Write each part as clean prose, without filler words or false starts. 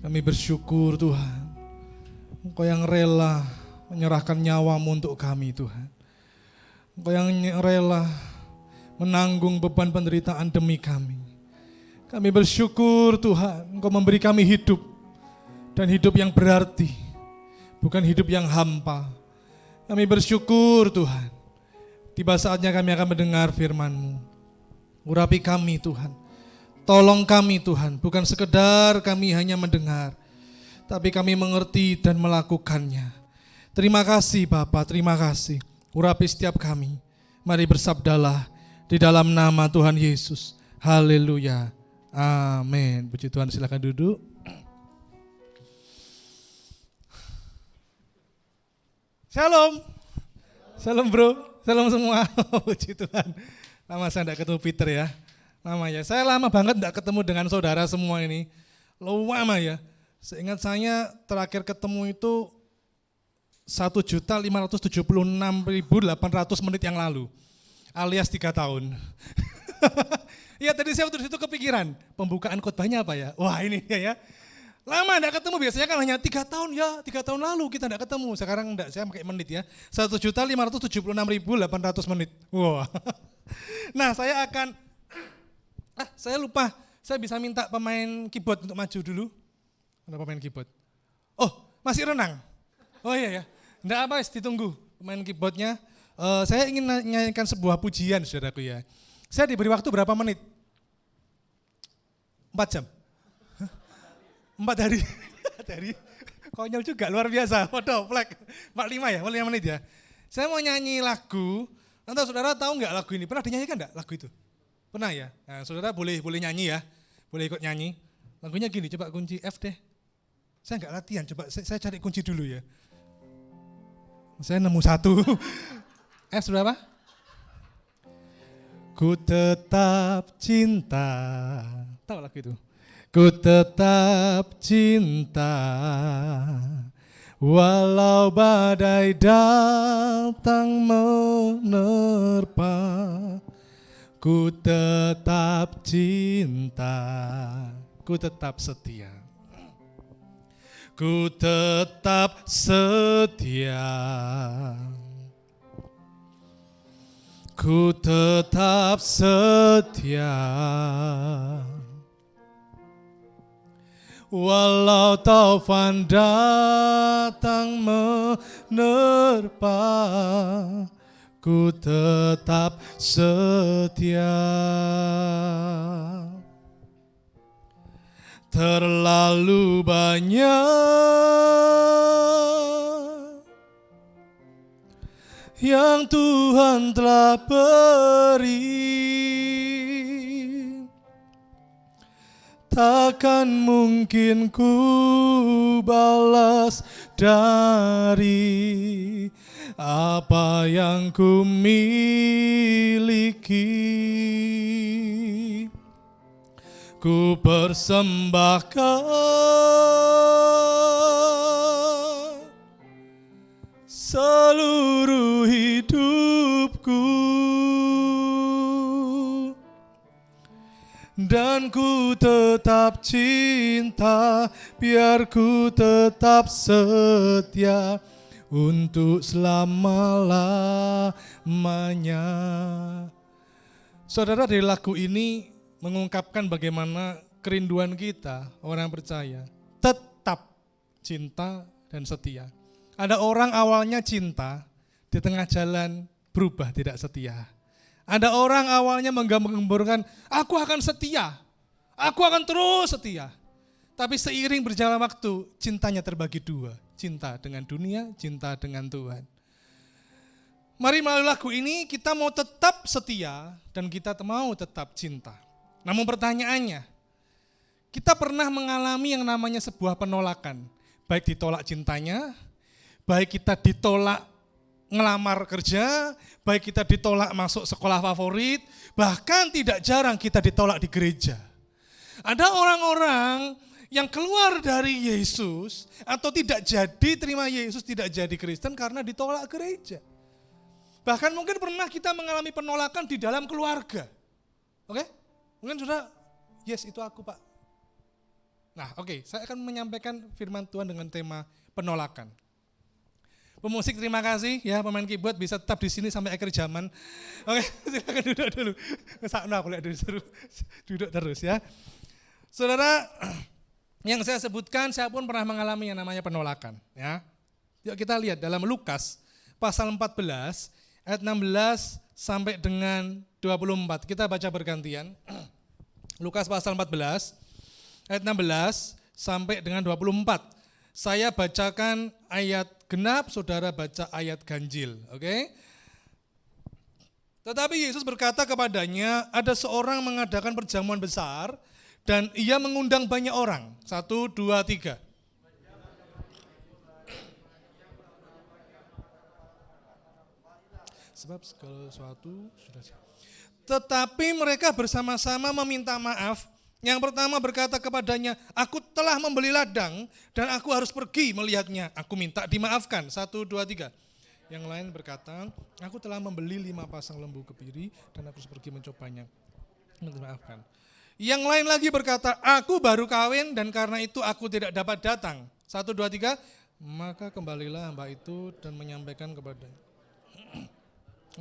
Kami bersyukur Tuhan, Engkau yang rela menyerahkan nyawamu untuk kami Tuhan. Engkau yang rela menanggung beban penderitaan demi kami. Kami bersyukur Tuhan, Engkau memberi kami hidup, dan hidup yang berarti, bukan hidup yang hampa. Kami bersyukur Tuhan, tiba saatnya kami akan mendengar firman-Mu. Urapi kami Tuhan, tolong kami Tuhan, bukan sekedar kami hanya mendengar, tapi kami mengerti dan melakukannya. Terima kasih Bapa, terima kasih. Urapi setiap kami. Mari bersabdalah di dalam nama Tuhan Yesus. Haleluya. Amin. Puji Tuhan, silakan duduk. Shalom. Shalom bro. Shalom semua. Puji Tuhan. Lama saya tidak ketemu Peter ya. Lama ya. Saya lama banget tidak ketemu dengan saudara semua ini. Lama ya. Seingat saya terakhir ketemu itu 1.576.800 menit yang lalu. Alias 3 tahun. Ya tadi saya waktu itu kepikiran. Pembukaan khotbahnya apa ya? Wah ini dia ya. Lama tidak ketemu, biasanya kan hanya 3 tahun ya. 3 tahun lalu kita tidak ketemu. Sekarang tidak, saya pakai menit ya. 1.576.800 menit. Wah. Nah saya akan, saya lupa. Saya bisa minta pemain keyboard untuk maju dulu. Ada pemain keyboard. Oh, masih renang. Oh iya ya. Enggak apa, ditunggu pemain keyboardnya. Saya ingin nyanyikan sebuah pujian, saudaraku ya. Saya diberi waktu berapa menit? 4 jam. 4 hari. 4 hari. Konyol juga, luar biasa. Waduh, flag. 45 ya, 45 menit ya. Saya mau nyanyi lagu. Nanti saudara tahu enggak lagu ini? Pernah dinyanyikan enggak lagu itu? Pernah ya? Nah, saudara boleh nyanyi ya. Boleh ikut nyanyi. Lagunya gini, coba kunci F deh. Saya enggak latihan, coba saya cari kunci dulu ya. Saya nemu satu. F berapa? Ku tetap cinta. Tahu lagu itu? Ku tetap cinta walau badai datang menerpa. Ku tetap cinta, ku tetap setia. Ku tetap setia. Ku tetap setia. Walau taufan datang menerpa, ku tetap setia. Terlalu banyak yang Tuhan telah beri, takkan mungkin ku balas dari apa yang ku miliki. Ku persembahkan seluruh hidupku, dan ku tetap cinta, biar ku tetap setia untuk selama-lamanya. Saudara, dari lagu ini mengungkapkan bagaimana kerinduan kita, orang percaya, tetap cinta dan setia. Ada orang awalnya cinta, di tengah jalan berubah tidak setia. Ada orang awalnya menggambar-gambarkan, aku akan setia, aku akan terus setia. Tapi seiring berjalan waktu, cintanya terbagi dua. Cinta dengan dunia, cinta dengan Tuhan. Mari melalui lagu ini kita mau tetap setia dan kita mau tetap cinta. Namun pertanyaannya, kita pernah mengalami yang namanya sebuah penolakan. Baik ditolak cintanya, baik kita ditolak ngelamar kerja, baik kita ditolak masuk sekolah favorit, bahkan tidak jarang kita ditolak di gereja. Ada orang-orang yang keluar dari Yesus atau tidak jadi terima Yesus, tidak jadi Kristen karena ditolak gereja. Bahkan mungkin pernah kita mengalami penolakan di dalam keluarga. Oke? Mungkin sudah, yes itu aku Pak. Nah, oke, saya akan menyampaikan firman Tuhan dengan tema penolakan. Pemusik terima kasih ya, pemain keyboard bisa tetap di sini sampai akhir zaman. Oke, silakan duduk dulu. Sakno aku lihat disuruh duduk terus ya. Saudara, yang saya sebutkan saya pun pernah mengalami yang namanya penolakan ya. Yuk kita lihat dalam Lukas pasal 14 ayat 16 sampai dengan 24. Kita baca bergantian. Lukas pasal 14 ayat 16 sampai dengan 24. Saya bacakan ayat genap, saudara baca ayat ganjil, oke? Tetapi Yesus berkata kepadanya, ada seorang mengadakan perjamuan besar dan ia mengundang banyak orang. 1, 2, 3. Sebab segala sesuatu sudah siap. Tetapi mereka bersama-sama meminta maaf. Yang pertama berkata kepadanya, aku telah membeli ladang dan aku harus pergi melihatnya. Aku minta dimaafkan. 1, 2, 3. Yang lain berkata, aku telah membeli 5 pasang lembu kepiri dan aku harus pergi mencobanya. Dimaafkan. Yang lain lagi berkata, aku baru kawin dan karena itu aku tidak dapat datang. 1, 2, 3. Maka kembalilah hamba itu dan menyampaikan kepadanya.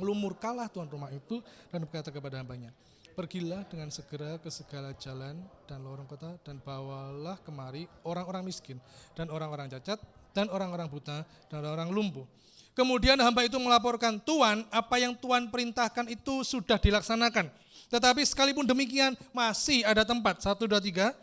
Lalu murkalah tuan rumah itu dan berkata kepada hambanya, pergilah dengan segera ke segala jalan dan lorong kota dan bawalah kemari orang-orang miskin dan orang-orang cacat dan orang-orang buta dan orang lumpuh. Kemudian hamba itu melaporkan, Tuan, apa yang Tuan perintahkan itu sudah dilaksanakan. Tetapi sekalipun demikian masih ada tempat. 1, 2, 3.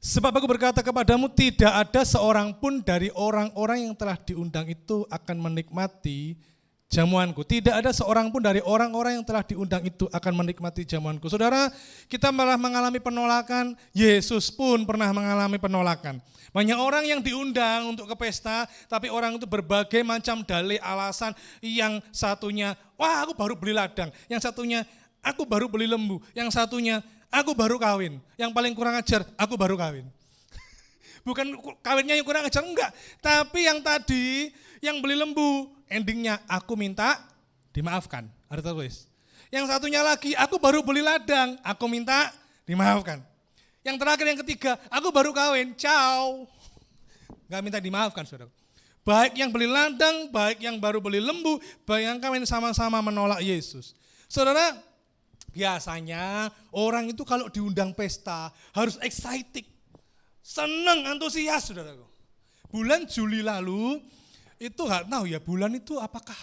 Sebab aku berkata kepadamu, tidak ada seorang pun dari orang-orang yang telah diundang itu akan menikmati jamuanku. Tidak ada seorang pun dari orang-orang yang telah diundang itu akan menikmati jamuanku. Saudara, kita malah mengalami penolakan, Yesus pun pernah mengalami penolakan. Banyak orang yang diundang untuk ke pesta, tapi orang itu berbagai macam dalih alasan. Yang satunya, wah aku baru beli ladang. Yang satunya, aku baru beli lembu. Yang satunya, aku baru kawin. Yang paling kurang ajar, aku baru kawin. Bukan kawinnya yang kurang ajar, enggak. Tapi yang tadi, yang beli lembu, endingnya aku minta dimaafkan. Ada tertulis. Yang satunya lagi, aku baru beli ladang, aku minta dimaafkan. Yang terakhir, yang ketiga, aku baru kawin, ciao. Enggak minta dimaafkan, saudara. Baik yang beli ladang, baik yang baru beli lembu, baik yang kawin sama-sama menolak Yesus. Saudara, biasanya orang itu kalau diundang pesta harus excited, senang, antusias, saudaraku. Bulan Juli lalu itu nggak tahu ya bulan itu apakah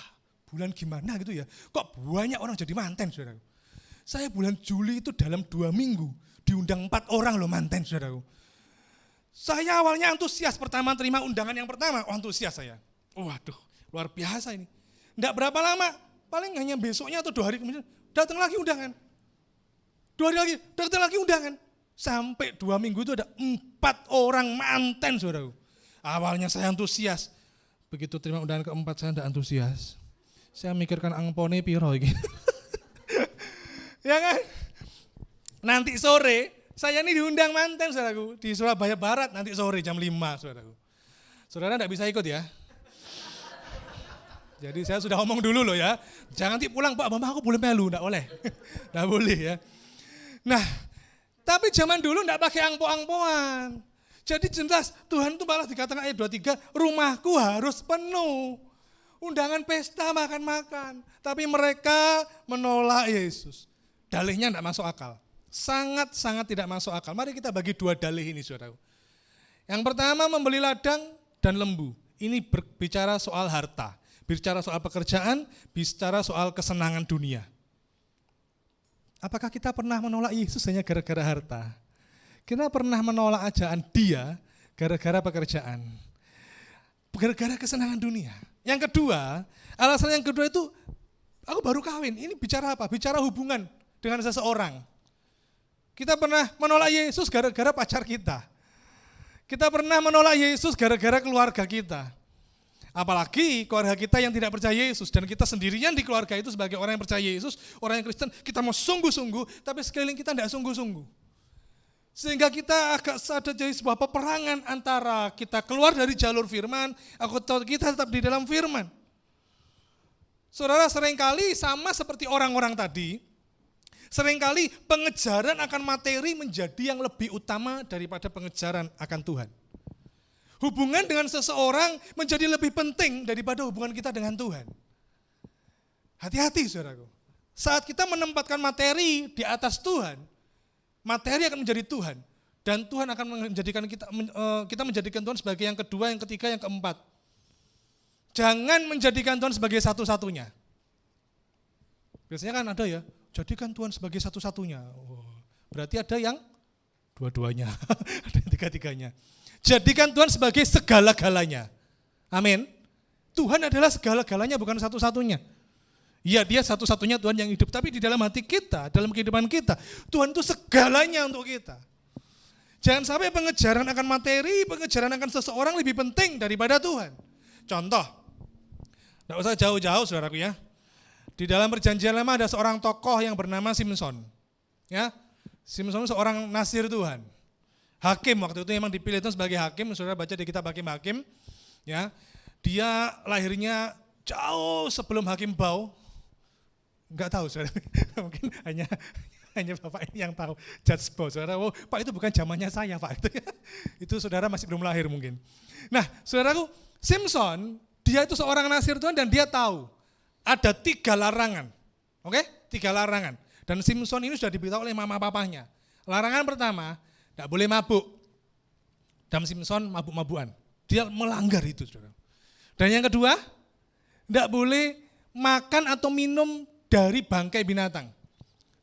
bulan gimana gitu ya. Kok banyak orang jadi manten, saudaraku. Saya bulan Juli itu dalam 2 minggu diundang 4 orang loh manten, saudaraku. Saya awalnya antusias pertama terima undangan yang pertama, antusias saya. Waduh, luar biasa ini. Nggak berapa lama, paling hanya besoknya atau 2 hari kemudian datang lagi undangan. 2 hari lagi, datang lagi undangan. Sampai 2 minggu itu ada 4 orang manten, saudaraku. Awalnya saya antusias. Begitu terima undangan keempat saya tidak antusias. Saya mikirkan angpone piro iki. Ya kan? Nanti sore, saya ini diundang manten, saudaraku. Di Surabaya Barat, nanti sore jam 5, saudaraku. Saudara tidak bisa ikut ya. Jadi saya sudah ngomong dulu loh ya. Jangan nanti pulang, Pak, mama aku boleh melu, enggak boleh. Enggak boleh ya. Nah, tapi zaman dulu enggak pakai angpo-angpoan. Jadi jelas Tuhan itu malah dikatakan ayat 23, rumahku harus penuh. Undangan pesta makan-makan. Tapi mereka menolak Yesus. Dalihnya enggak masuk akal. Sangat-sangat tidak masuk akal. Mari kita bagi 2 dalih ini, saudaraku. Yang pertama membeli ladang dan lembu. Ini berbicara soal harta. Bicara soal pekerjaan, bicara soal kesenangan dunia. Apakah kita pernah menolak Yesus hanya gara-gara harta? Kita pernah menolak ajaan dia gara-gara pekerjaan. Gara-gara kesenangan dunia. Yang kedua, alasan yang kedua itu, aku baru kawin. Ini bicara apa? Bicara hubungan dengan seseorang. Kita pernah menolak Yesus gara-gara pacar kita. Kita pernah menolak Yesus gara-gara keluarga kita. Apalagi keluarga kita yang tidak percaya Yesus dan kita sendirian di keluarga itu sebagai orang yang percaya Yesus, orang yang Kristen, kita mau sungguh-sungguh, tapi sekeliling kita tidak sungguh-sungguh. Sehingga kita agak sadar jadi sebuah peperangan antara kita keluar dari jalur firman, atau kita tetap di dalam firman. Saudara, seringkali sama seperti orang-orang tadi, seringkali pengejaran akan materi menjadi yang lebih utama daripada pengejaran akan Tuhan. Hubungan dengan seseorang menjadi lebih penting daripada hubungan kita dengan Tuhan. Hati-hati saudaraku. Saat kita menempatkan materi di atas Tuhan, materi akan menjadi Tuhan. Dan Tuhan akan menjadikan kita menjadikan Tuhan sebagai yang kedua, yang ketiga, yang keempat. Jangan menjadikan Tuhan sebagai satu-satunya. Biasanya kan ada ya, jadikan Tuhan sebagai satu-satunya. Oh, berarti ada yang dua-duanya, ada yang tiga-tiganya. Jadikan Tuhan sebagai segala-galanya. Amin. Tuhan adalah segala-galanya, bukan satu-satunya. Iya, dia satu-satunya Tuhan yang hidup, tapi di dalam hati kita, dalam kehidupan kita, Tuhan itu segalanya untuk kita. Jangan sampai pengejaran akan materi, pengejaran akan seseorang lebih penting daripada Tuhan. Contoh, tidak usah jauh-jauh saudaraku ya. Di dalam perjanjian lama ada seorang tokoh yang bernama Simson. Ya, Simson seorang nasir Tuhan. Hakim waktu itu memang dipilih itu sebagai hakim, saudara baca di kitab Hakim-Hakim. Ya, dia lahirnya jauh sebelum Hakim Bau. Enggak tahu saudara, mungkin hanya Bapak ini yang tahu, Judge Bau. Saudara, oh Pak itu bukan zamannya saya Pak. Itu saudara masih belum lahir mungkin. Nah saudaraku, Simson, dia itu seorang nasir Tuhan dan dia tahu ada 3 larangan. Oke, 3 larangan. Dan Simson ini sudah diberitahu oleh mama papanya. Larangan pertama, tidak boleh mabuk. Dan Simson mabuk-mabukan. Dia melanggar itu saudara. Dan yang kedua, tidak boleh makan atau minum dari bangkai binatang.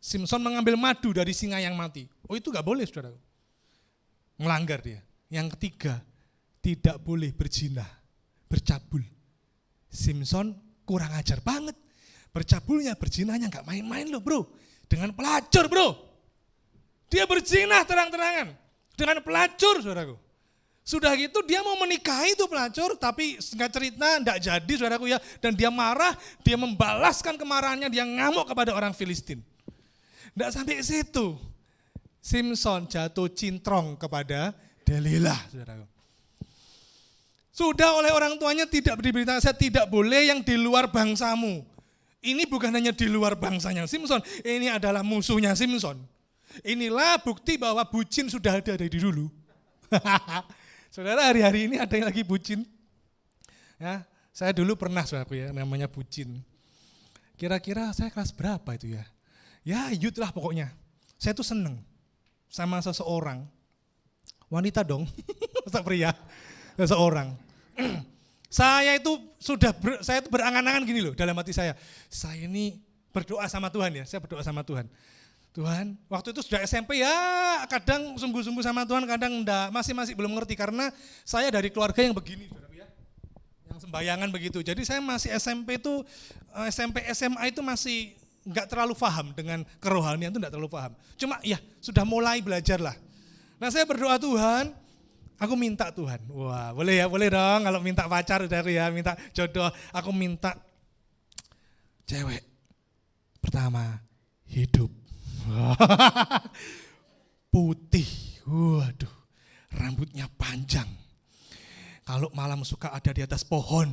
Simson mengambil madu dari singa yang mati. Oh itu gak boleh saudara. Melanggar dia. Yang ketiga, tidak boleh berzina, bercabul. Simson kurang ajar banget. Bercabulnya, berzinanya gak main-main loh bro. Dengan pelacur bro. Dia berzina terang-terangan. Dengan pelacur saudaraku. Sudah gitu dia mau menikahi itu pelacur, tapi singkat cerita tidak jadi saudaraku ya. Dan dia marah, dia membalaskan kemarahannya, dia ngamuk kepada orang Filistin. Tidak sampai ke situ. Simson jatuh cintrong kepada Delilah saudaraku. Sudah oleh orang tuanya tidak diberitakan, saya tidak boleh yang di luar bangsamu. Ini bukan hanya di luar bangsanya Simson, ini adalah musuhnya Simson. Inilah bukti bahwa bucin sudah ada dari dulu. Saudara, hari-hari ini ada yang lagi bucin. Ya, saya dulu pernah saudaraku ya, namanya bucin. Kira-kira saya kelas berapa itu ya? Ya, youth lah pokoknya. Saya tuh seneng sama seseorang. Wanita dong, masa pria. Seseorang. Saya itu saya itu berangan-angan gini loh dalam hati saya. Saya ini berdoa sama Tuhan ya, saya berdoa sama Tuhan. Tuhan, waktu itu sudah SMP ya, kadang sungguh-sungguh sama Tuhan, kadang enggak, masih belum ngerti karena saya dari keluarga yang begini, ya, yang sembayangan begitu. Jadi saya masih SMP itu, SMP SMA itu masih enggak terlalu paham dengan kerohanian itu enggak terlalu paham. Cuma ya sudah mulai belajar lah. Nah saya berdoa Tuhan, aku minta Tuhan, wah boleh ya, boleh dong kalau minta pacar udah aku ya, minta jodoh, aku minta cewek pertama hidup. Putih, waduh, rambutnya panjang. Kalau malam suka ada di atas pohon.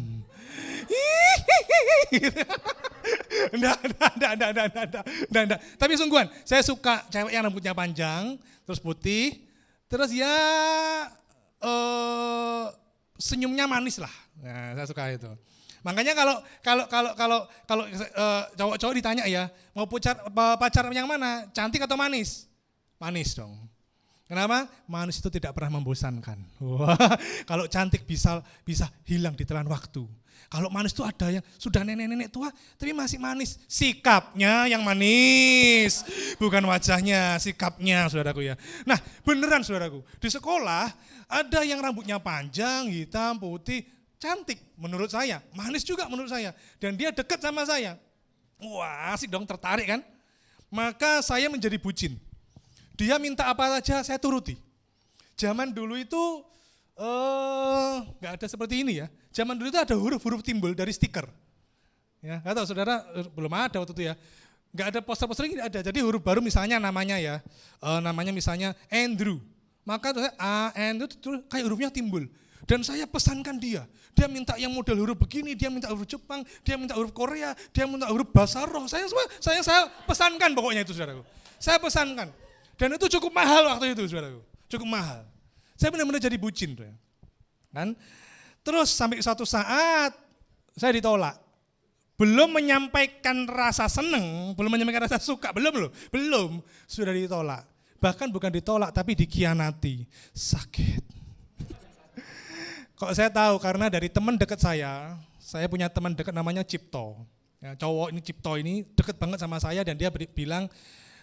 Enggak. Tapi sungguhan, saya suka cewek yang rambutnya panjang, terus putih, terus ya senyumnya manis lah. Nah, saya suka itu. Makanya kalau cowok-cowok ditanya ya, mau pacar yang mana? Cantik atau manis? Manis dong. Kenapa? Manis itu tidak pernah membosankan. Wah, kalau cantik bisa hilang di telan waktu. Kalau manis itu ada yang sudah nenek-nenek tua tapi masih manis. Sikapnya yang manis, bukan wajahnya, sikapnya saudaraku ya. Nah beneran saudaraku, di sekolah ada yang rambutnya panjang, hitam, putih, cantik menurut saya, manis juga menurut saya. Dan dia dekat sama saya. Wah asik dong, tertarik kan. Maka saya menjadi bucin. Dia minta apa saja saya turuti. Zaman dulu itu nggak ada seperti ini ya. Zaman dulu itu ada huruf-huruf timbul dari stiker. Ya, nggak tahu saudara, belum ada waktu itu ya. Nggak ada poster-poster ini ada. Jadi huruf baru misalnya namanya ya, namanya misalnya Andrew. Maka Andrew itu kayak hurufnya timbul. Dan saya pesankan dia minta yang model huruf begini, dia minta huruf Jepang, dia minta huruf Korea, dia minta huruf bahasa roh. Saya pesankan pokoknya itu saudaraku. Saya pesankan. Dan itu cukup mahal waktu itu saudaraku. Cukup mahal. Saya benar-benar jadi bucin tuh ya. Kan? Terus sampai suatu saat saya ditolak. Belum menyampaikan rasa seneng, belum menyampaikan rasa suka, belum. Sudah ditolak. Bahkan bukan ditolak tapi dikhianati. Sakit. Kok saya tahu karena dari teman dekat saya punya teman dekat namanya Cipto. Ya, cowok ini Cipto ini dekat banget sama saya dan dia bilang,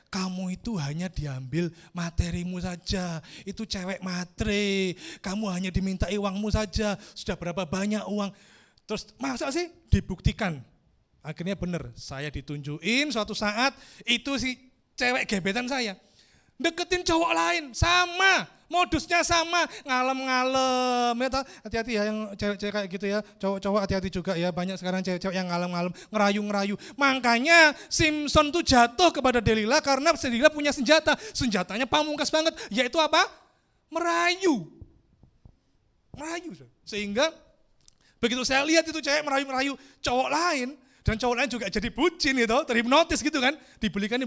kamu itu hanya diambil materimu saja, itu cewek matre, kamu hanya dimintai uangmu saja, sudah berapa banyak uang. Terus masa sih? Dibuktikan. Akhirnya benar, saya ditunjukin suatu saat itu si cewek gebetan saya. Deketin cowok lain, sama, modusnya sama, ngalem-ngalem, ya hati-hati ya yang cewek-cewek kayak gitu ya, cowok-cowok hati-hati juga ya, banyak sekarang cewek-cewek yang ngalem-ngalem, ngerayu-ngerayu. Makanya Simpson tuh jatuh kepada Delila karena Delila punya senjatanya pamungkas banget, yaitu apa? Merayu. Sehingga begitu saya lihat itu cewek merayu-merayu cowok lain, dan cowok lain juga jadi bucin gitu, terhipnotis gitu kan, dibelikan,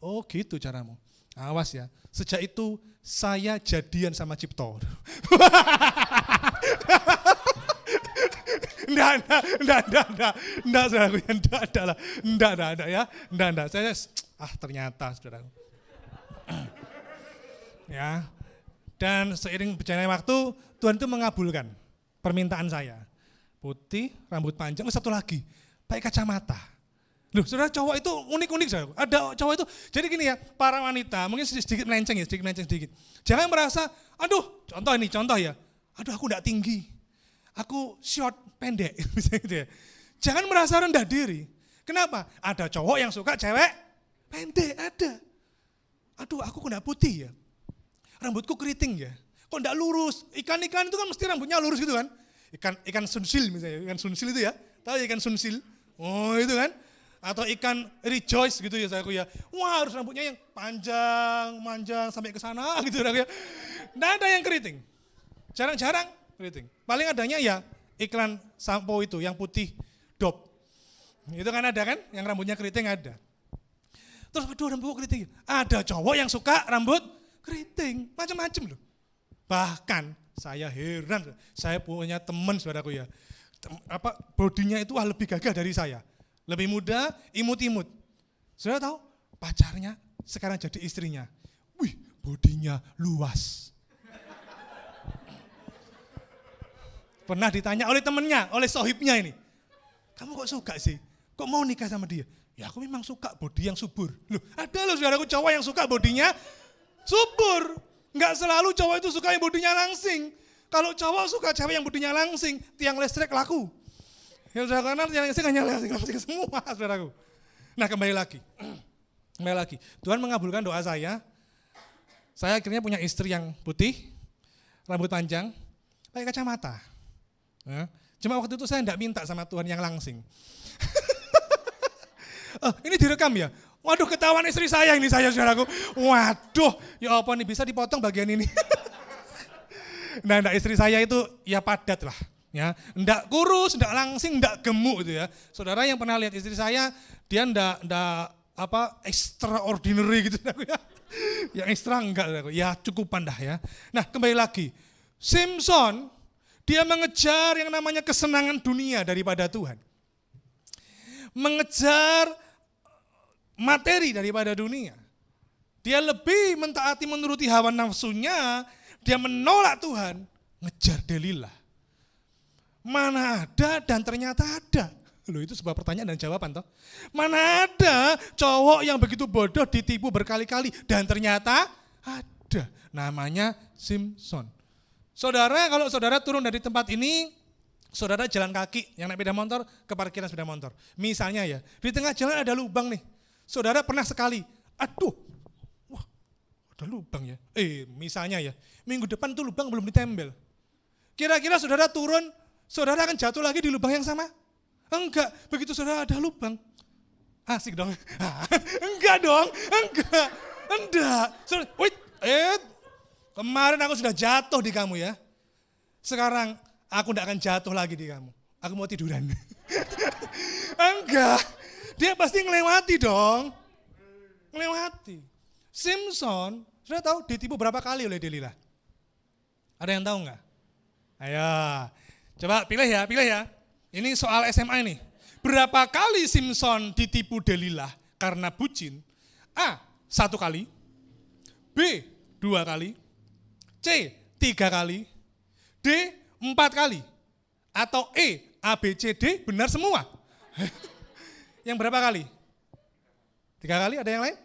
oh gitu caramu. Awas ya, sejak itu saya jadian sama Cipto. Enggak, saudaraku, enggak ya, enggak. Saya, ternyata saudaraku. Ya, dan seiring berjalannya waktu, Tuhan itu mengabulkan permintaan saya. Putih, rambut panjang, satu lagi, pakai kacamata. Loh, saudara, cowok itu unik-unik saudara. Ada cowok itu, jadi gini ya, para wanita, mungkin sedikit melenceng sedikit. Jangan merasa, contoh ya, aku enggak tinggi, aku short, pendek, misalnya gitu ya. Jangan merasa rendah diri. Kenapa? Ada cowok yang suka cewek pendek, ada. Aku enggak putih ya, rambutku keriting ya, kok enggak lurus. Ikan-ikan itu kan mesti rambutnya lurus gitu kan. Ikan sunsil misalnya, ikan sunsil itu ya, tahu ya ikan sunsil? Oh itu kan. Atau ikan rejoice gitu ya saudaraku ya. Wah harus rambutnya yang panjang sampai ke sana gitu saudaraku ya. Nggak ada yang keriting. Jarang-jarang keriting. Paling adanya ya iklan sampo itu yang putih Dop. Itu kan ada kan, yang rambutnya keriting ada. Terus rambut keriting. Ada cowok yang suka rambut keriting, macam-macam loh. Bahkan saya heran, saya punya teman saudaraku ya. Bodinya itu lebih gagah dari saya. Lebih muda, imut-imut. Saudara tahu, pacarnya sekarang jadi istrinya. Wih, bodinya luas. Pernah ditanya oleh temennya, oleh sohibnya ini. Kamu kok suka sih? Kok mau nikah sama dia? Ya aku memang suka bodi yang subur. Loh, ada loh saudaraku cowok yang suka bodinya subur. Enggak selalu cowok itu suka yang bodinya langsing. Kalau cowok suka cewek yang bodinya langsing, tiang listrik laku. Ya saudara, karena yang langsing hanya langsing semua saudaraku. Nah kembali lagi. Tuhan mengabulkan doa saya. Saya akhirnya punya istri yang putih, rambut panjang, pakai kacamata. Ya. Cuma waktu itu saya enggak minta sama Tuhan yang langsing. Ini direkam ya? Waduh, ketahuan istri saya ini saya saudaraku. Waduh, ya apa nih, bisa dipotong bagian ini. Nah, istri saya itu ya padat lah. Ya, enggak kurus, enggak langsing, enggak gemuk gitu ya. Saudara yang pernah lihat istri saya, dia enggak extraordinary gitu ya. Yang ekstra enggak, ya cukupan dah ya. Nah, kembali lagi. Simpson dia mengejar yang namanya kesenangan dunia daripada Tuhan. Mengejar materi daripada dunia. Dia lebih mentaati menuruti hawa nafsunya, dia menolak Tuhan, ngejar Delila. Mana ada dan ternyata ada. Loh, itu sebuah pertanyaan dan jawaban toh. Mana ada cowok yang begitu bodoh ditipu berkali-kali dan ternyata ada. Namanya Simpson. Saudara, kalau saudara turun dari tempat ini, saudara jalan kaki yang naik sepeda motor ke parkiran sepeda motor. Misalnya ya, di tengah jalan ada lubang nih. Saudara pernah sekali, wah ada lubang ya. Misalnya ya, minggu depan tuh lubang belum ditempel. Kira-kira saudara turun, saudara akan jatuh lagi di lubang yang sama? Enggak, begitu saudara ada lubang. Asik dong. Enggak dong, enggak. Saudara, kemarin aku sudah jatuh di kamu ya. sekarang aku tidak akan jatuh lagi di kamu. Aku mau tiduran. Enggak, dia pasti ngelewati dong. Ngelewati. Simpson, sudah tahu ditipu berapa kali oleh Delila? Ada yang tahu enggak? Ayo, coba pilih ya. Ini soal SMA ini. Berapa kali Simpson ditipu Delila karena bucin? A, 1 kali. B, 2 kali. C, 3 kali. D, 4 kali. Atau E, A, B, C, D benar semua. Yang berapa kali? 3 kali, ada yang lain?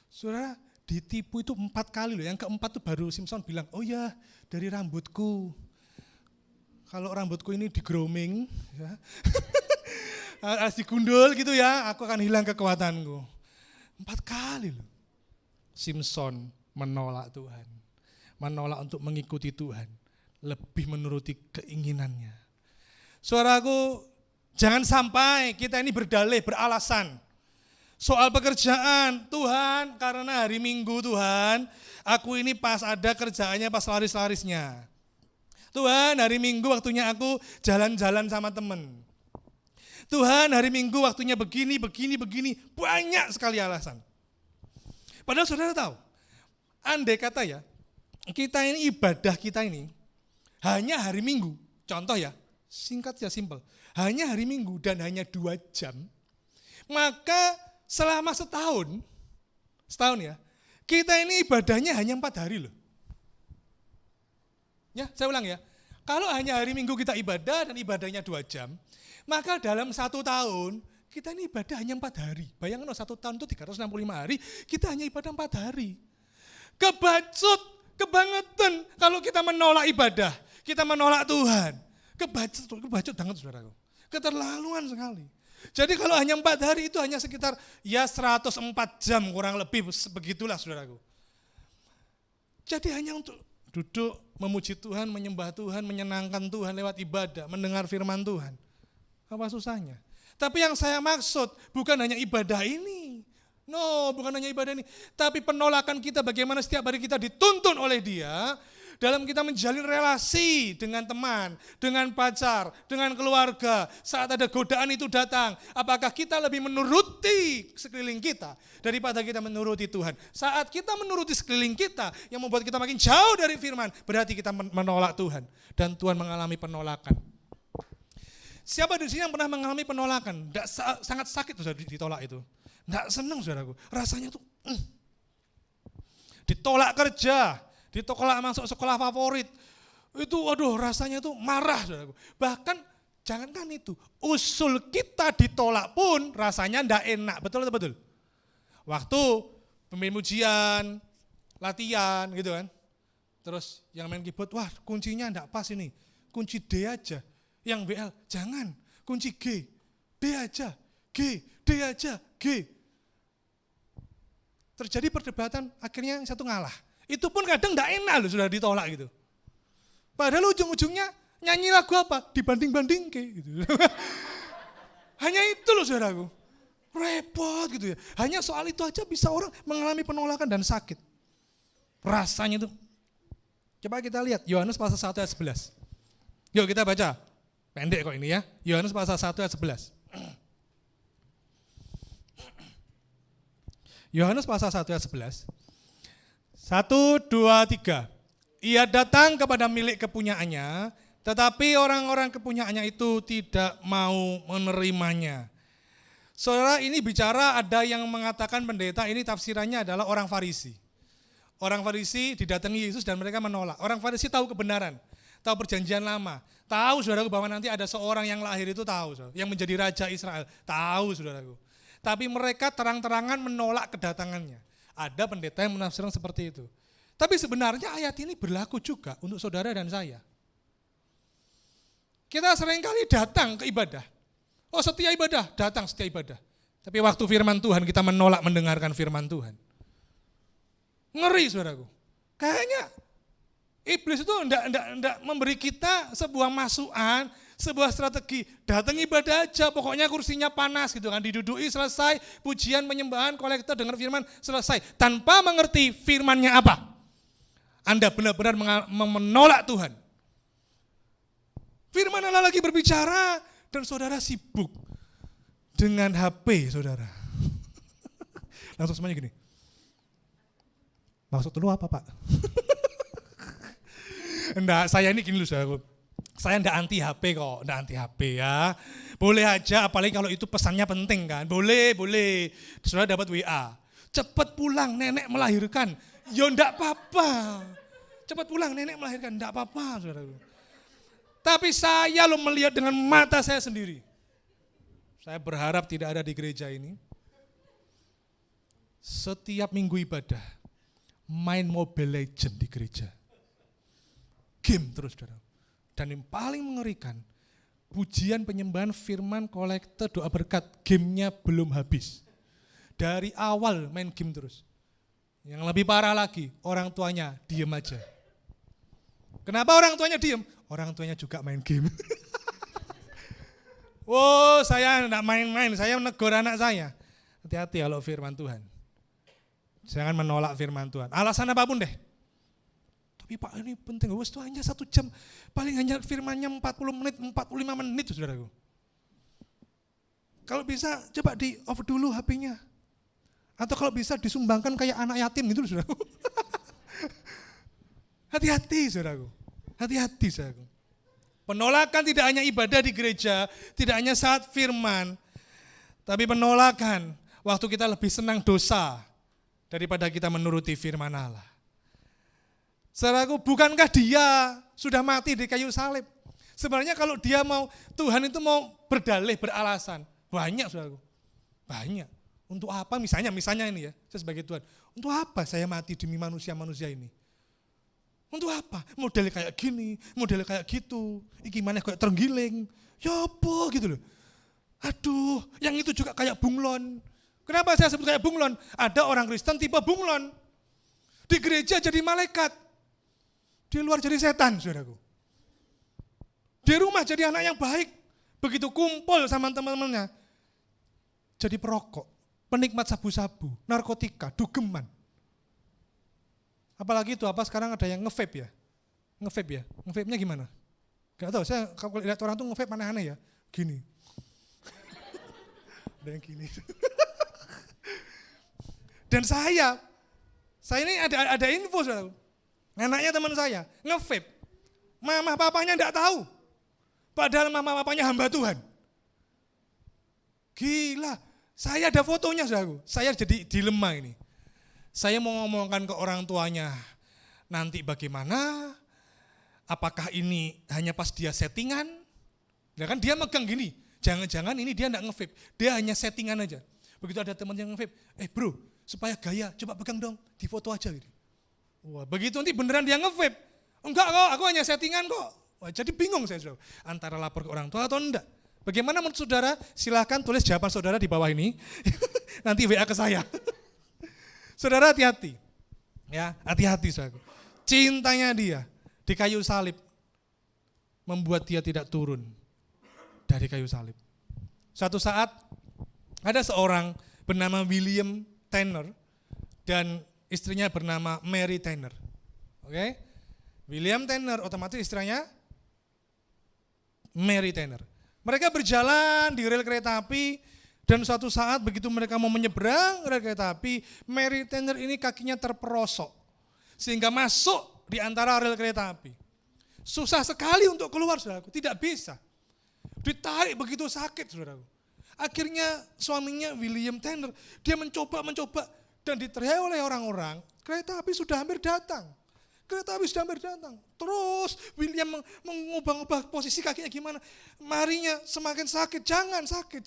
Saudara, ditipu itu 4 kali loh. Yang keempat tuh baru Simpson bilang, oh ya dari rambutku. Kalau rambutku ini di grooming, ya. Harus digundul gitu ya, aku akan hilang kekuatanku. 4 kali loh. Simpson menolak Tuhan. Menolak untuk mengikuti Tuhan. Lebih menuruti keinginannya. Saudaraku, jangan sampai kita ini berdalih, beralasan. Soal pekerjaan, Tuhan karena hari Minggu Tuhan, aku ini pas ada kerjaannya pas laris-larisnya. Tuhan hari Minggu waktunya aku jalan-jalan sama temen. Tuhan hari Minggu waktunya begini, banyak sekali alasan. Padahal saudara tahu, andai kata ya, kita ini ibadah kita ini hanya hari Minggu, contoh ya, singkat ya simpel, hanya hari Minggu dan hanya 2 jam, maka selama setahun ya, kita ini ibadahnya hanya 4 hari loh. Ya, saya ulang ya, kalau hanya hari Minggu kita ibadah dan ibadahnya 2 jam, maka dalam 1 tahun, kita ini ibadah hanya 4 hari. Bayangkan 1 tahun itu 365 hari, kita hanya ibadah 4 hari. Kebacut, kebangetan kalau kita menolak ibadah, kita menolak Tuhan. Kebacut banget saudaraku. Keterlaluan sekali. Jadi kalau hanya 4 hari itu hanya sekitar ya 104 jam kurang lebih, begitulah saudaraku. Jadi hanya untuk duduk memuji Tuhan, menyembah Tuhan, menyenangkan Tuhan lewat ibadah, mendengar firman Tuhan. Apa susahnya? Tapi yang saya maksud bukan hanya ibadah ini. No, bukan hanya ibadah ini. Tapi penolakan kita bagaimana setiap hari kita dituntun oleh Dia dalam kita menjalin relasi dengan teman, dengan pacar, dengan keluarga. Saat ada godaan itu datang, apakah kita lebih menuruti sekeliling kita daripada kita menuruti Tuhan? Saat kita menuruti sekeliling kita yang membuat kita makin jauh dari firman, berarti kita menolak Tuhan dan Tuhan mengalami penolakan. Siapa di sini yang pernah mengalami penolakan? Sangat sakit tuh ditolak itu. Enggak senang saudaraku. Rasanya tuh ditolak kerja, ditolak masuk sekolah favorit. Itu aduh rasanya tuh marah saudaraku. Bahkan jangankan itu, usul kita ditolak pun rasanya enggak enak. Betul atau betul? Waktu pemimpin ujian, latihan gitu kan. Terus yang main keyboard, wah kuncinya enggak pas ini. Kunci D aja. Yang BL, jangan, kunci G, D aja, G, D aja, G. Terjadi perdebatan, akhirnya yang satu ngalah. Itu pun kadang enggak enak loh sudah ditolak gitu. Padahal ujung-ujungnya nyanyi lagu apa? Dibanding-banding gitu. Hanya itu loh saudaraku. Repot gitu ya. Hanya soal itu aja bisa orang mengalami penolakan dan sakit. Rasanya itu. Coba kita lihat Yohanes pasal 1 ayat 11. Yuk kita baca. Pendek kok ini ya. Yohanes pasal 1 ayat 11. Yohanes pasal 1 ayat 11. 1, 2, 3. Ia datang kepada milik kepunyaannya, tetapi orang-orang kepunyaannya itu tidak mau menerimanya. Saudara, ini bicara ada yang mengatakan pendeta ini tafsirannya adalah orang Farisi. Orang Farisi didatangi Yesus dan mereka menolak. Orang Farisi tahu kebenaran, tahu perjanjian lama. Tahu saudaraku bahwa nanti ada seorang yang lahir itu tahu, saudara, yang menjadi raja Israel. Tahu saudaraku. Tapi mereka terang-terangan menolak kedatangannya. Ada pendeta yang menafsirkan seperti itu. Tapi sebenarnya ayat ini berlaku juga untuk saudara dan saya. Kita seringkali datang ke ibadah. Oh setia ibadah, datang setia ibadah. Tapi waktu firman Tuhan kita menolak mendengarkan firman Tuhan. Ngeri saudaraku. Kayaknya iblis itu enggak memberi kita sebuah masukan, sebuah strategi. Datang ibadah aja, pokoknya kursinya panas gitu kan. Diduduki selesai, pujian, penyembahan, kolektor dengar firman selesai. Tanpa mengerti firmannya apa. Anda benar-benar menolak Tuhan. Firman Allah lagi berbicara dan saudara sibuk dengan HP saudara. Langsung semuanya gini. Maksud lu apa Pak? Enggak, saya ini gini loh saudara. Saya enggak anti HP kok, enggak anti HP ya. Boleh aja, apalagi kalau itu pesannya penting kan. Boleh. Saudara dapat WA. Cepat pulang, nenek melahirkan. Ya enggak apa-apa. Cepat pulang, nenek melahirkan. Enggak apa-apa saudara. Tapi saya lo melihat dengan mata saya sendiri. Saya berharap tidak ada di gereja ini. Setiap minggu ibadah, main Mobile Legend di gereja. Game terus saudara. Dan yang paling mengerikan, pujian penyembahan firman kolektor doa berkat, gamenya belum habis. Dari awal main game terus. Yang lebih parah lagi, orang tuanya diem aja. Kenapa orang tuanya diem? Orang tuanya juga main game. Oh, saya enggak main-main, saya menegur anak saya. Hati-hati kalau firman Tuhan. Jangan menolak firman Tuhan. Alasan apapun deh. Tapi Pak ini penting, itu hanya 1 jam. Paling hanya firmannya 40 menit, 45 menit saudaraku. Kalau bisa coba di off dulu HP-nya. Atau kalau bisa disumbangkan kayak anak yatim gitu saudaraku. Hati-hati saudaraku. Hati-hati saudaraku. Penolakan tidak hanya ibadah di gereja, tidak hanya saat firman, tapi penolakan waktu kita lebih senang dosa daripada kita menuruti firman Allah. Saudaraku, bukankah dia sudah mati di kayu salib? Sebenarnya kalau dia mau, Tuhan itu mau berdalih, beralasan. Banyak saudaraku, banyak. Untuk apa misalnya ini ya, saya sebagai Tuhan. Untuk apa saya mati demi manusia-manusia ini? Untuk apa? Modelnya kayak gini, modelnya kayak gitu. Iki mana kayak terenggiling. Ya apa gitu loh. Aduh, yang itu juga kayak bunglon. Kenapa saya sebut kayak bunglon? Ada orang Kristen tipe bunglon. Di gereja jadi malaikat. Di luar jadi setan, saudaraku. Di rumah jadi anak yang baik. Begitu kumpul sama teman-temannya, jadi perokok, penikmat sabu-sabu, narkotika, dugeman. Apalagi itu sekarang ada yang nge-vape ya. Nge-vape ya. Nge-vape-nya gimana? Gak tahu, saya kalau lihat orang tuh nge-vape aneh-aneh ya. Gini. Ada yang gini. Dan saya ini ada info saudara. Anaknya teman saya nge-vape. Mama papanya enggak tahu. Padahal mama papanya hamba Tuhan. Gila, saya ada fotonya saudara. Saya jadi dilema ini. Saya mau ngomongkan ke orang tuanya, nanti bagaimana? Apakah ini hanya pas dia settingan? Ya kan dia megang gini, jangan-jangan ini dia enggak nge-vape, dia hanya settingan aja. Begitu ada teman yang nge-vape, bro, supaya gaya, coba pegang dong, di foto aja gitu. Wah, begitu nanti beneran dia nge-vape. Enggak kok, aku hanya settingan kok. Wah, jadi bingung saya saudara, antara lapor ke orang tua atau enggak. Bagaimana menurut saudara? Silahkan tulis jawaban saudara di bawah ini, nanti WA ke saya. Saudara hati-hati, ya hati-hati saudara. Cintanya dia di kayu salib membuat dia tidak turun dari kayu salib. Suatu saat ada seorang bernama William Tanner dan istrinya bernama Mary Tanner. Oke? William Tanner otomatis istrinya Mary Tanner. Mereka berjalan di rel kereta api. Dan suatu saat begitu mereka mau menyeberang rel kereta api, Mary Tanner ini kakinya terperosok. Sehingga masuk di antara rel kereta api. Susah sekali untuk keluar saudaraku, tidak bisa. Ditarik begitu sakit saudaraku. Akhirnya suaminya William Tanner, dia mencoba dan diteriaki oleh orang-orang, kereta api sudah hampir datang. Kereta api sudah hampir datang. Terus William mengubah-ubah posisi kakinya gimana. Marinya semakin sakit, jangan sakit.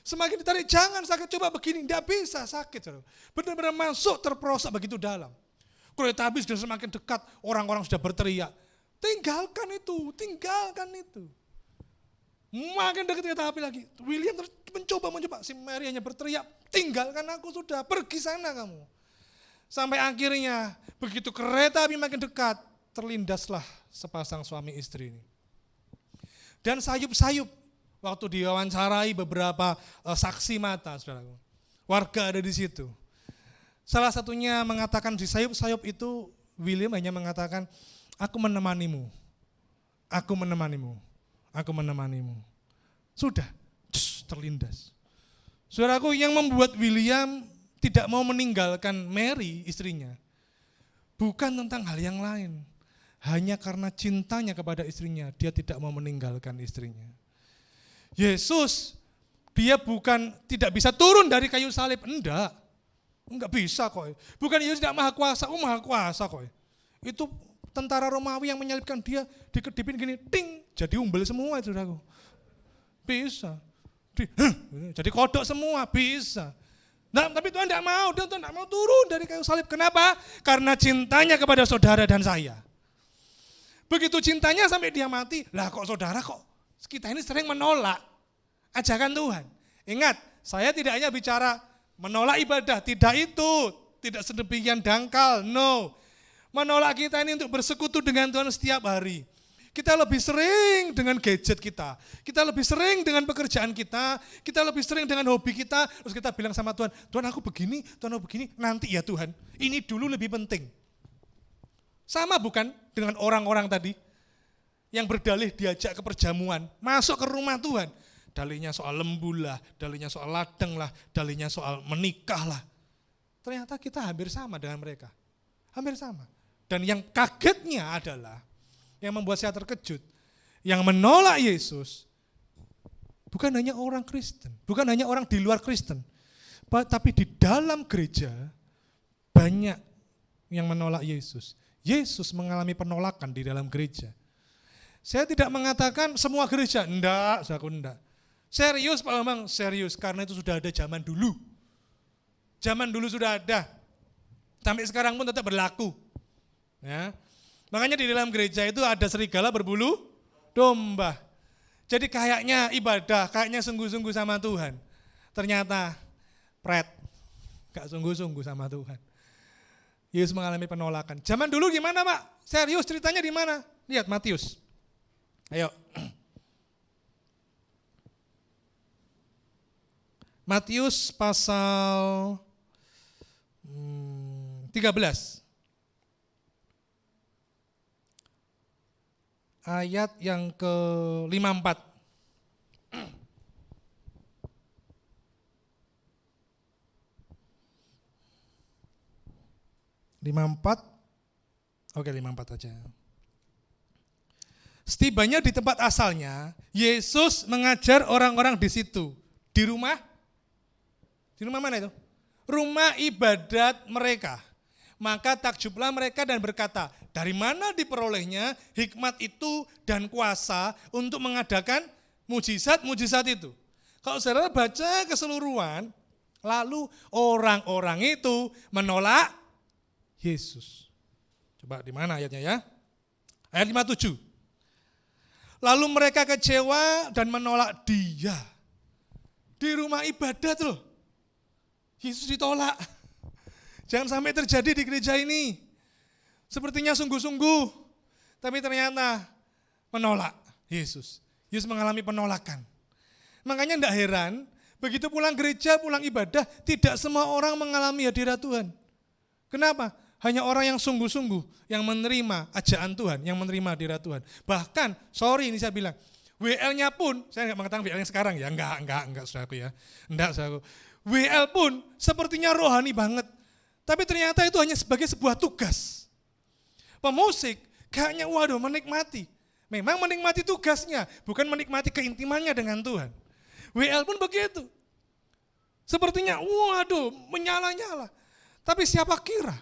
Semakin ditarik, jangan sakit, coba begini, tidak bisa sakit. Benar-benar masuk terperosok begitu dalam. Kereta api sudah semakin dekat, orang-orang sudah berteriak. Tinggalkan itu. Makin dekat kereta api lagi. William terus mencoba, si Mary hanya berteriak, tinggalkan aku sudah, pergi sana kamu. Sampai akhirnya, begitu kereta api makin dekat, terlindaslah sepasang suami istri ini. Dan sayup-sayup, waktu diwawancarai beberapa saksi mata, saudaraku. Warga ada di situ. Salah satunya mengatakan di sayup-sayup itu William hanya mengatakan, aku menemanimu, aku menemanimu, aku menemanimu. Sudah, terlindas. Saudaraku, yang membuat William tidak mau meninggalkan Mary, istrinya, bukan tentang hal yang lain. Hanya karena cintanya kepada istrinya, dia tidak mau meninggalkan istrinya. Yesus, dia bukan tidak bisa turun dari kayu salib, enggak bisa kok. Bukan Yesus tidak maha kuasa, maha kuasa kok. Itu tentara Romawi yang menyalibkan dia, dikedipin gini, ting, jadi umbel semua itu, saudaraku. Bisa. Jadi kodok semua, bisa. Nah, tapi Tuhan tidak mau, Tuhan tidak mau turun dari kayu salib. Kenapa? Karena cintanya kepada saudara dan saya. Begitu cintanya sampai dia mati, lah kok saudara kok kita ini sering menolak ajakan Tuhan. Ingat, saya tidak hanya bicara menolak ibadah, tidak itu, tidak sedemikian dangkal, no. Menolak kita ini untuk bersekutu dengan Tuhan setiap hari. Kita lebih sering dengan gadget kita lebih sering dengan pekerjaan kita lebih sering dengan hobi kita, terus kita bilang sama Tuhan, Tuhan aku begini, nanti ya Tuhan, ini dulu lebih penting. Sama bukan dengan orang-orang tadi yang berdalih diajak ke perjamuan, masuk ke rumah Tuhan. Dalihnya soal lembu lah, dalihnya soal ladang lah, dalihnya soal menikah lah. Ternyata kita hampir sama dengan mereka. Hampir sama. Dan yang kagetnya adalah, yang membuat saya terkejut, yang menolak Yesus bukan hanya orang Kristen, bukan hanya orang di luar Kristen, tapi di dalam gereja banyak yang menolak Yesus. Yesus mengalami penolakan di dalam gereja. Saya tidak mengatakan semua gereja, enggak. Serius Pak Bambang, serius, karena itu sudah ada zaman dulu. Zaman dulu sudah ada, sampai sekarang pun tetap berlaku. Ya. Makanya di dalam gereja itu ada serigala berbulu domba. Jadi kayaknya ibadah, kayaknya sungguh-sungguh sama Tuhan. Ternyata gak sungguh-sungguh sama Tuhan. Yesus mengalami penolakan. Zaman dulu gimana Pak? Serius ceritanya di mana? Lihat Matius. Ayo. Matius pasal 13. Ayat yang ke-54. Oke, 54 aja. Setibanya di tempat asalnya, Yesus mengajar orang-orang di situ. Di rumah mana itu? Rumah ibadat mereka. Maka takjublah mereka dan berkata, dari mana diperolehnya hikmat itu dan kuasa untuk mengadakan mujizat-mujizat itu? Kalau saudara baca keseluruhan, lalu orang-orang itu menolak Yesus. Coba di mana ayatnya ya? Ayat 57. Lalu mereka kecewa dan menolak dia. Di rumah ibadat loh. Yesus ditolak. Jangan sampai terjadi di gereja ini. Sepertinya sungguh-sungguh, tapi ternyata menolak Yesus. Yesus mengalami penolakan. Makanya tidak heran, begitu pulang gereja, pulang ibadah, tidak semua orang mengalami hadirat Tuhan. Kenapa? Hanya orang yang sungguh-sungguh, yang menerima ajakan Tuhan, yang menerima hadirat Tuhan. Bahkan, ini saya bilang, WL-nya pun, saya enggak mengatakan WL yang sekarang ya, enggak saudaraku ya. Enggak saudaraku. WL pun sepertinya rohani banget. Tapi ternyata itu hanya sebagai sebuah tugas. Pemusik kayaknya menikmati. Memang menikmati tugasnya, bukan menikmati keintimannya dengan Tuhan. WL pun begitu. Sepertinya menyala-nyala. Tapi siapa kira?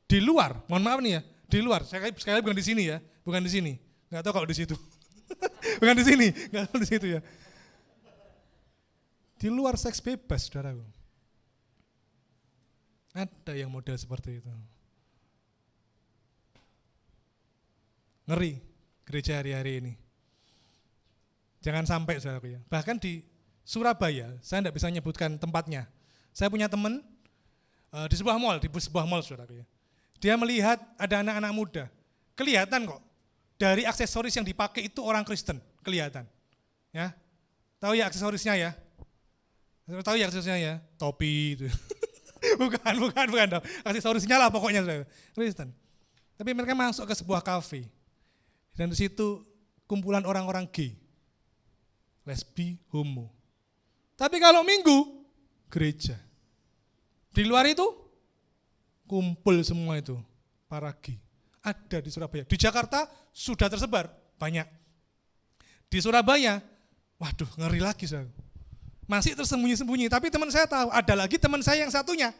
Di luar, mohon maaf nih ya, di luar, sekali bukan di sini ya, bukan di sini. Enggak tahu kalau di situ. Bukan di sini, enggak tahu di situ ya. Di luar seks bebas, saudaraku. Ada yang model seperti itu. Ngeri gereja hari-hari ini. Jangan sampai, saudaraku ya. Bahkan di Surabaya, saya tidak bisa menyebutkan tempatnya. Saya punya teman di sebuah mall, saudaraku ya. Dia melihat ada anak-anak muda. Kelihatan kok. Dari aksesoris yang dipakai itu orang Kristen, kelihatan. Ya. Tahu ya aksesorisnya ya? Tahu ya aksesorisnya ya? Topi itu. bukan dong. Kasih solusinya lah pokoknya, saudara. Kristen. Tapi mereka masuk ke sebuah kafe. Dan di situ kumpulan orang-orang gay. Lesbi, homo. Tapi kalau minggu, gereja. Di luar itu, kumpul semua itu, para gay. Ada di Surabaya. Di Jakarta sudah tersebar, banyak. Di Surabaya, waduh ngeri lagi, saudara. Masih tersembunyi-sembunyi, tapi teman saya tahu, ada lagi teman saya yang satunya.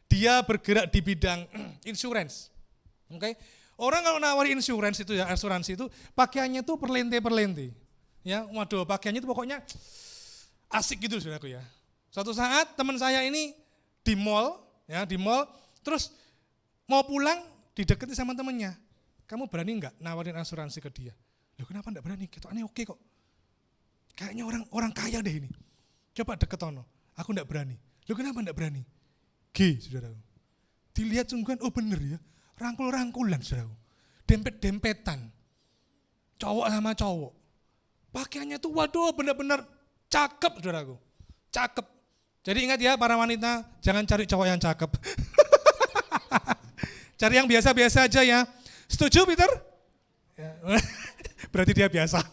Dia bergerak di bidang insurance. Oke, orang kalau nawari insurance itu ya, asuransi itu pakaiannya tuh perlente-perlente. Ya, waduh, pakaiannya itu pokoknya asik gitu, saudaraku ya. Suatu saat teman saya ini di mall, terus mau pulang dideketi sama temennya. Kamu berani enggak nawarin asuransi ke dia? Loh, kenapa enggak berani? Ketoknya oke kok. Kayaknya orang kaya deh ini. Coba deket ono. Aku enggak berani. Loh, kenapa enggak berani? G, saudaraku. Dilihat sungguhan, oh bener ya. Rangkul-rangkulan, saudaraku. Dempet-dempetan. Cowok sama cowok. Pakaiannya tuh waduh benar-benar cakep, saudaraku. Cakep. Jadi ingat ya para wanita, jangan cari cowok yang cakep. Cari yang biasa-biasa aja ya. Setuju, Peter? Ya. Berarti dia biasa.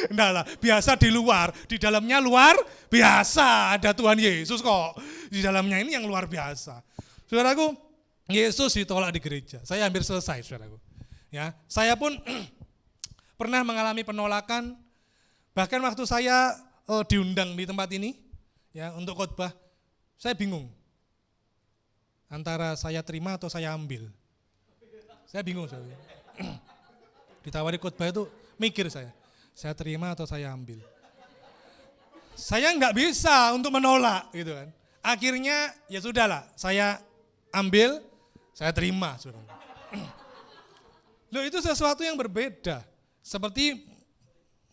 Enggak lah, biasa di luar, di dalamnya luar biasa. Ada Tuhan Yesus kok. Di dalamnya ini yang luar biasa. Saudaraku, Yesus ditolak di gereja. Saya hampir selesai, saudaraku. Ya, saya pun pernah mengalami penolakan. Bahkan waktu saya diundang di tempat ini, ya untuk khotbah, saya bingung. Antara saya terima atau saya ambil. Saya bingung. Ditawari khotbah itu mikir saya terima atau saya ambil. Saya nggak bisa untuk menolak gitu kan. Akhirnya ya sudahlah, saya ambil, saya terima. Loh, itu sesuatu yang berbeda. Seperti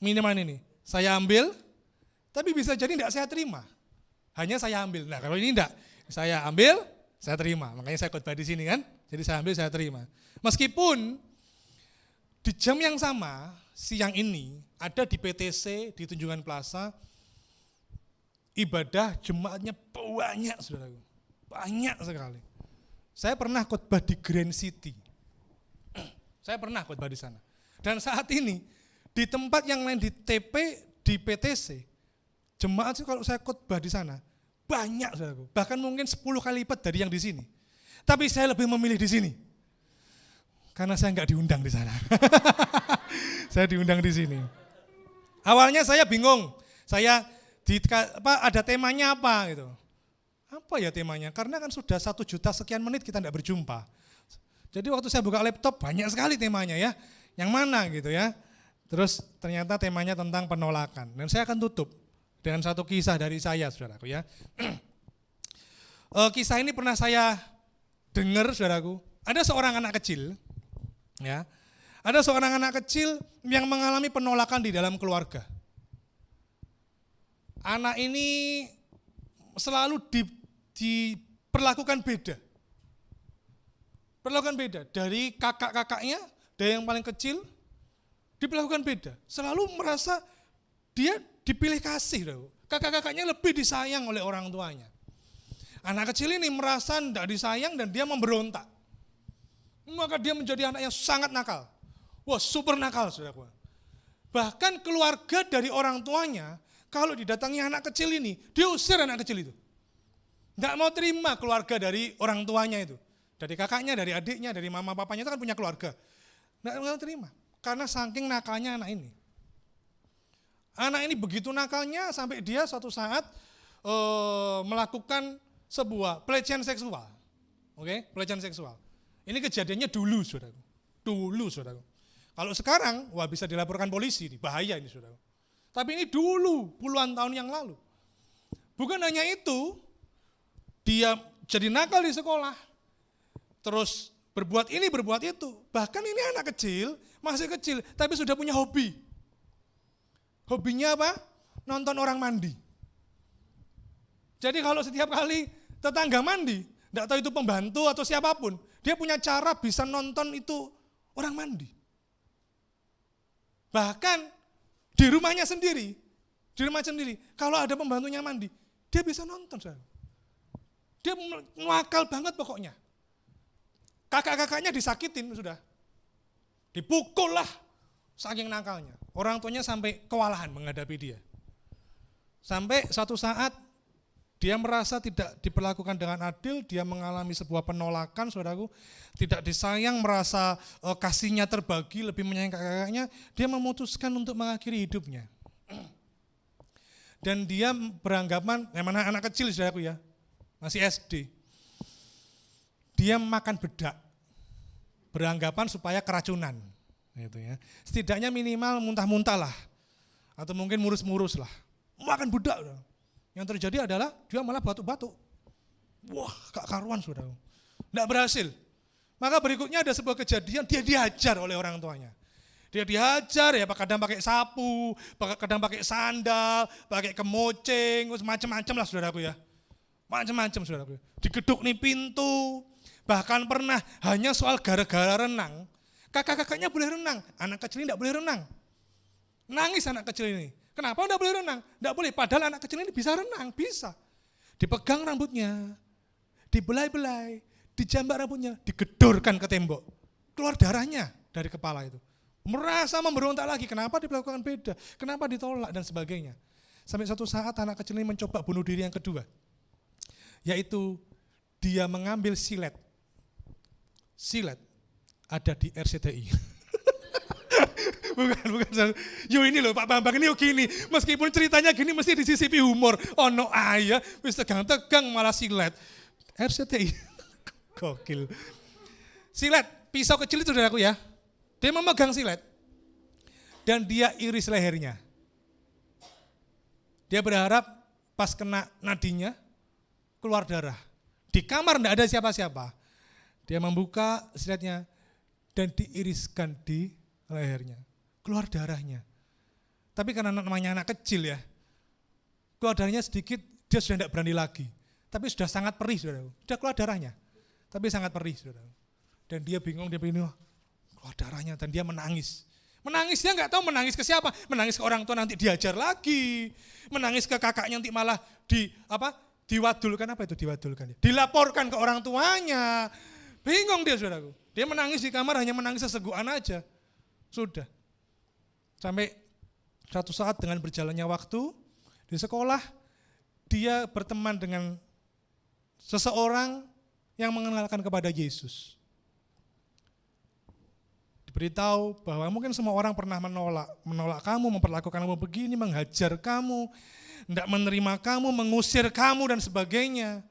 minuman ini, saya ambil, tapi bisa jadi enggak saya terima. Hanya saya ambil. Nah kalau ini enggak, saya ambil, saya terima. Makanya saya khotbah di sini kan. Jadi saya ambil, saya terima. Meskipun di jam yang sama, siang ini ada di PTC, di Tunjungan Plaza, ibadah jemaatnya banyak, saudaraku. Banyak sekali. Saya pernah khotbah di Grand City. Saya pernah khotbah di sana. Dan saat ini, di tempat yang lain di TP, di PTC, jemaat sih kalau saya khotbah di sana, banyak, saudaraku. Bahkan mungkin 10 kali lipat dari yang di sini. Tapi saya lebih memilih di sini. Karena saya enggak diundang di sana. Saya diundang di sini. Awalnya saya bingung. Saya ada temanya apa gitu. Apa ya temanya? Karena kan sudah 1 juta sekian menit kita enggak berjumpa. Jadi waktu saya buka laptop banyak sekali temanya ya. Yang mana gitu ya. Terus ternyata temanya tentang penolakan. Dan saya akan tutup dengan satu kisah dari saya, saudaraku ya. Kisah ini pernah saya dengar, saudaraku. Ada seorang anak kecil, ya. Ada seorang anak kecil yang mengalami penolakan di dalam keluarga. Anak ini selalu diperlakukan beda. Perlakukan beda dari kakak-kakaknya, dari yang paling kecil diperlakukan beda. Selalu merasa dia dipilih kasih. Kakak-kakaknya lebih disayang oleh orang tuanya. Anak kecil ini merasa tidak disayang dan dia memberontak. Maka dia menjadi anak yang sangat nakal. Wah, super nakal, saudaraku. Bahkan keluarga dari orang tuanya, kalau didatangi anak kecil ini, dia usir anak kecil itu. Tidak mau terima keluarga dari orang tuanya itu. Dari kakaknya, dari adiknya, dari mama papanya itu kan punya keluarga. Tidak mau terima. Karena saking nakalnya anak ini. Anak ini begitu nakalnya sampai dia suatu saat melakukan sebuah pelecehan seksual. Oke, pelecehan seksual. Ini kejadiannya dulu, saudaraku. Dulu, saudaraku. Kalau sekarang, wah bisa dilaporkan polisi, bahaya ini, saudaraku. Tapi ini dulu, puluhan tahun yang lalu. Bukan hanya itu, dia jadi nakal di sekolah. Terus berbuat ini, berbuat itu. Bahkan ini anak kecil, masih kecil, tapi sudah punya hobi. Hobinya apa? Nonton orang mandi. Jadi kalau setiap kali tetangga mandi, tidak tahu itu pembantu atau siapapun, dia punya cara bisa nonton itu orang mandi. Bahkan di rumahnya sendiri, kalau ada pembantunya mandi, Dia bisa nonton, saudara. Dia nakal banget pokoknya. Kakak-kakaknya disakitin sudah. Dipukul lah, saking nakalnya. Orang tuanya sampai kewalahan menghadapi dia. Sampai suatu saat dia merasa tidak diperlakukan dengan adil, dia mengalami sebuah penolakan, saudaraku, tidak disayang, merasa kasihnya terbagi, lebih menyayangi kakak-kakaknya, dia memutuskan untuk mengakhiri hidupnya. Dan dia beranggapan, mana anak kecil saudaraku ya, masih SD, dia makan bedak, beranggapan supaya keracunan, gitu ya. Setidaknya minimal muntah-muntah lah, atau mungkin murus-murus lah, makan bedak. Yang terjadi adalah dia malah batuk-batuk. Wah, gak karuan saudara. Tidak berhasil. Maka berikutnya ada sebuah kejadian, dia dihajar oleh orang tuanya. Dia dihajar ya, kadang pakai sapu, kadang pakai sandal, pakai kemoceng, macam-macam lah saudaraku ya. Macam-macam saudaraku. Digeduk nih pintu. Bahkan pernah hanya soal gara-gara renang. Kakak-kakaknya boleh renang, anak kecil ini tidak boleh renang. Nangis anak kecil ini. Kenapa enggak boleh renang? Enggak boleh, padahal anak kecil ini bisa renang, bisa. Dipegang rambutnya, dibelai-belai, dijambak rambutnya, digedorkan ke tembok. Keluar darahnya dari kepala itu. Merasa memberontak lagi, kenapa diperlakukan beda, kenapa ditolak dan sebagainya. Sampai suatu saat anak kecil ini mencoba bunuh diri yang kedua. Yaitu dia mengambil silet. Silet ada di RCTI. Bukan. Yo ini loh Pak Bambang ini gini. Meskipun ceritanya gini mesti disisipi humor. Oh no ayah, wis tegang-tegang malah silet. RCTI. Gokil. Silet, pisau kecil itu saudaraku ya. Dia memegang silet. Dan dia iris lehernya. Dia berharap pas kena nadinya keluar darah. Di kamar enggak ada siapa-siapa. Dia membuka siletnya dan diiriskan di lehernya. Keluar darahnya. Tapi karena namanya anak kecil ya, keluar darahnya sedikit, dia sudah tidak berani lagi. Tapi sudah sangat perih, saudara. Sudah keluar darahnya, tapi sangat perih, saudara. Dan dia bingung, wah, keluar darahnya, dan dia menangis. Menangis, dia nggak tahu menangis ke siapa. Menangis ke orang tua nanti diajar lagi. Menangis ke kakaknya nanti malah diwadulkan, apa itu diwadulkan? Dilaporkan ke orang tuanya. Bingung dia, saudaraku. Dia menangis di kamar, hanya menangis sesegukan aja. Sudah. Sampai suatu saat dengan berjalannya waktu, di sekolah, dia berteman dengan seseorang yang mengenalkan kepada Yesus. Diberitahu bahwa mungkin semua orang pernah menolak kamu, memperlakukan kamu begini, menghajar kamu, tidak menerima kamu, mengusir kamu dan sebagainya.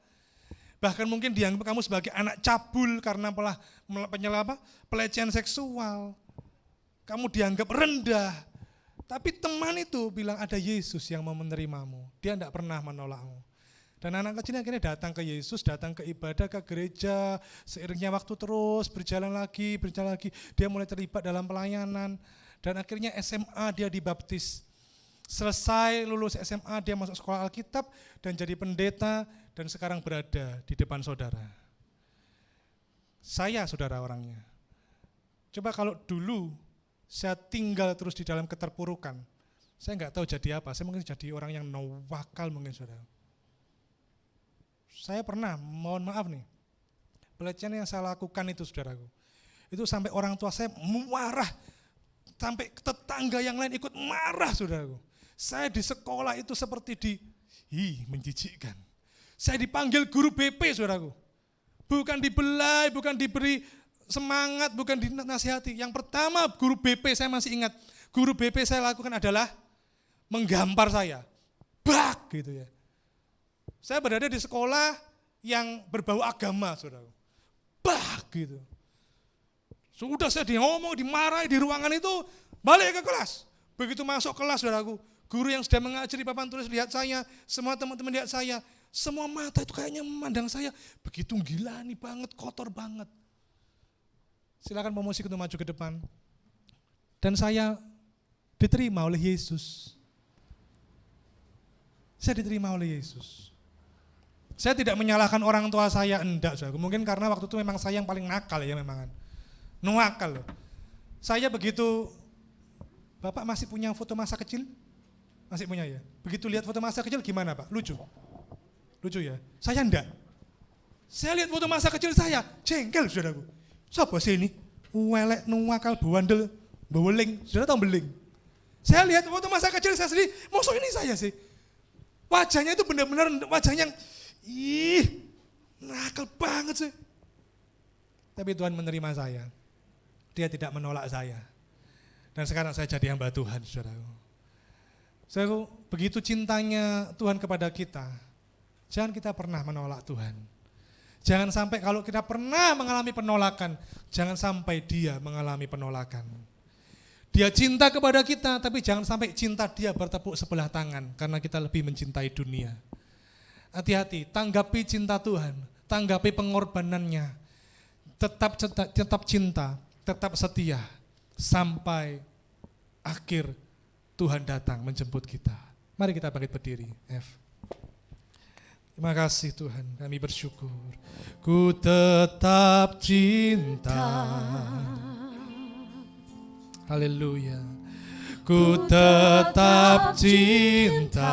Bahkan mungkin dianggap kamu sebagai anak cabul karena pelecehan seksual. Kamu dianggap rendah. Tapi teman itu bilang ada Yesus yang mau menerimamu. Dia tidak pernah menolakmu. Dan anak kecil akhirnya datang ke Yesus, datang ke ibadah, ke gereja. Seiringnya waktu terus berjalan lagi. Dia mulai terlibat dalam pelayanan. Dan akhirnya SMA dia dibaptis. Selesai lulus SMA dia masuk sekolah Alkitab dan jadi pendeta. Dan sekarang berada di depan saudara. Saya saudara orangnya. Coba kalau dulu saya tinggal terus di dalam keterpurukan, saya nggak tahu jadi apa, saya mungkin jadi orang yang nawakal mungkin saudara. Saya pernah, mohon maaf nih, pelecehan yang saya lakukan itu saudaraku, itu sampai orang tua saya marah, sampai tetangga yang lain ikut marah saudaraku. Saya di sekolah itu seperti menjijikkan. Saya dipanggil guru BP saudaraku, bukan dibelai, bukan diberi semangat, bukan dinasihati. Yang pertama guru BP saya masih ingat, guru BP saya lakukan adalah menggampar saya. Bak gitu ya. Saya berada di sekolah yang berbau agama, saudara. Bak gitu. Sudah saya diomong, dimarahi di ruangan itu, balik ke kelas. Begitu masuk kelas, saudaraku, guru yang sudah mengajari papan tulis lihat saya, semua teman-teman lihat saya, semua mata itu kayaknya memandang saya, begitu gila nih banget, kotor banget. Silakan pemusik untuk maju ke depan. Dan saya diterima oleh Yesus. Saya diterima oleh Yesus. Saya tidak menyalahkan orang tua saya, enggak. Mungkin karena waktu itu memang saya yang paling nakal ya memang. Nakal loh. Saya begitu, Bapak masih punya foto masa kecil? Masih punya ya? Begitu lihat foto masa kecil gimana Pak? Lucu? Lucu ya? Saya enggak. Saya lihat foto masa kecil saya, jengkel saudaraku. Siapa sih ini? Welek, nuwakal, buandel, beweling. Saudara tahu beling? Saya lihat foto masa kecil saya sendiri, maksud ini saya sih. Wajahnya itu benar-benar wajah yang, nakal banget sih. Tapi Tuhan menerima saya. Dia tidak menolak saya. Dan sekarang saya jadi hamba Tuhan, saudaraku. Saudaraku, begitu cintanya Tuhan kepada kita, jangan kita pernah menolak Tuhan. Jangan sampai kalau kita pernah mengalami penolakan, jangan sampai dia mengalami penolakan. Dia cinta kepada kita, tapi jangan sampai cinta dia bertepuk sebelah tangan, karena kita lebih mencintai dunia. Hati-hati, tanggapi cinta Tuhan, tanggapi pengorbanannya, tetap cinta, tetap setia, sampai akhir Tuhan datang menjemput kita. Mari kita bangkit berdiri. Terima kasih Tuhan, kami bersyukur. Ku tetap cinta. Haleluya. Ku tetap cinta.